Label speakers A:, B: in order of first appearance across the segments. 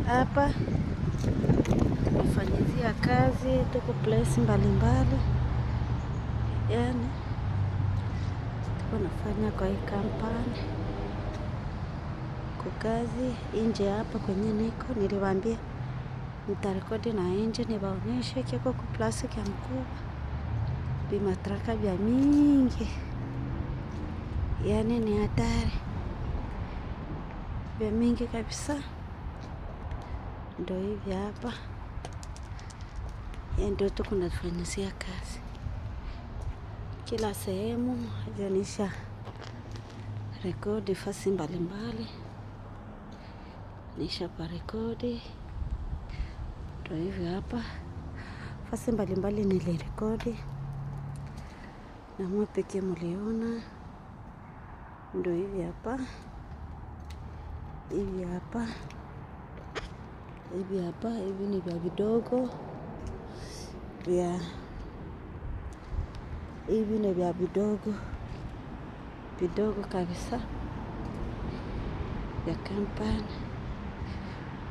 A: Hapa tumefanyizia kazi, tuko place mbalimbali, yani tuko nafanya kwa hii kampani kwa kazi nje. Hapa kwenye niko niliwaambia nitarekodi na nje niwaonyeshe kiko ku place kya mkubwa bimatraka vya mingi, yani ni hatari vya mingi kabisa. Ndio hivi hapa, ndio tuko nafanyizia kazi kila sehemu. Janisha rekodi fasi mbalimbali, nisha pa rekodi. Ndio hivi hapa, fasi mbalimbali nilirekodi na mwe pekee mliona. Ndio hivi hapa, hivi hapa, hivi hapa, hivi ni vya vidogo vya, hivi ni vya vidogo vidogo kabisa vya kampani.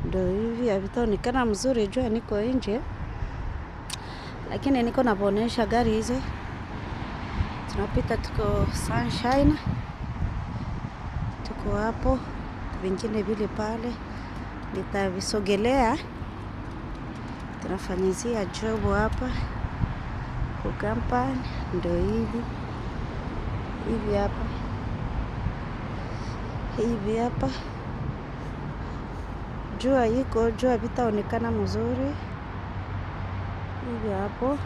A: Ndio hivi havitaonekana mzuri, jua niko nje, lakini niko nabonesha gari hizo tunapita, tuko sunshine, tuko hapo. Vingine vile pale nitavisogelea, tunafanyizia job hapa kwa kampani. Ndio hivi hivi hapa, hivi hapa, jua iko, jua vitaonekana mzuri. Hivi hapo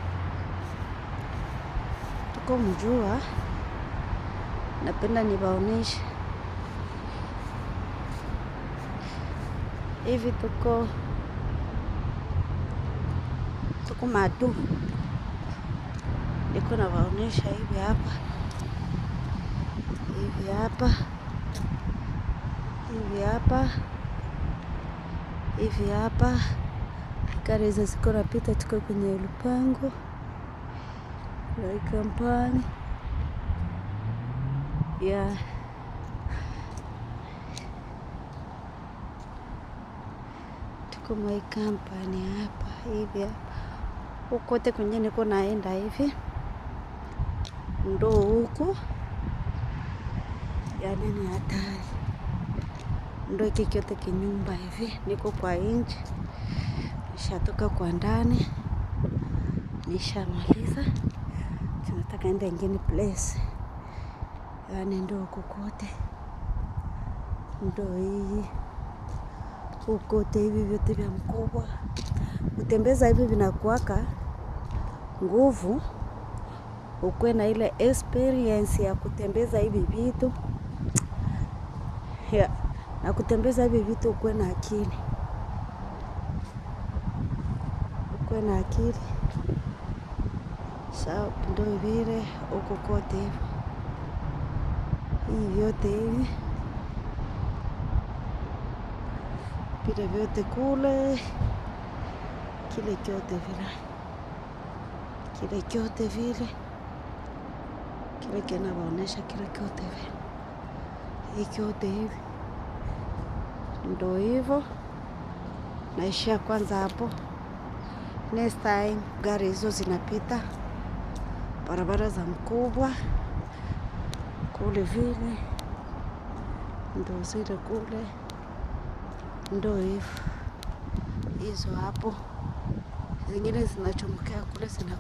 A: tuko mjua, napenda niwaoneshe hivi, tuko madu, niko nawaonesha hivi hapa, hivi hapa, hivi hapa, hivi hapa. Gari hizo ziko napita, tuko kwenye lupango la kampani ya tuko mwa kampani hapa. Hivi hapa ukote kwenye niko naenda hivi, ndo huko, yani ni hatari. Ndo hiki kyote kinyumba hivi, niko kwa nje, nishatoka kwa ndani, nishamaliza, tunataka enda ingine place. Yani ndo huko kote, ndo hii ukote hivi vyote vya mkubwa. Kutembeza hivi vinakuwaka nguvu, ukwe na ile experience ya kutembeza hivi vitu ya, na kutembeza hivi vitu ukwe na akili, ukwe na akili. Sawa, ndo vile uko kote hivi, hivi vyote hivi, vile vyote kule, kile kyote vile, kile kyote vile, kile kinawaonesha kile kyote vile, hii kyote hivi. Ndo hivyo, naishia kwanza hapo. Next time gari hizo zinapita barabara za mkubwa kule vile, ndo zile kule, ndo hivyo hizo hapo. Zingine zinachomekea kule, zina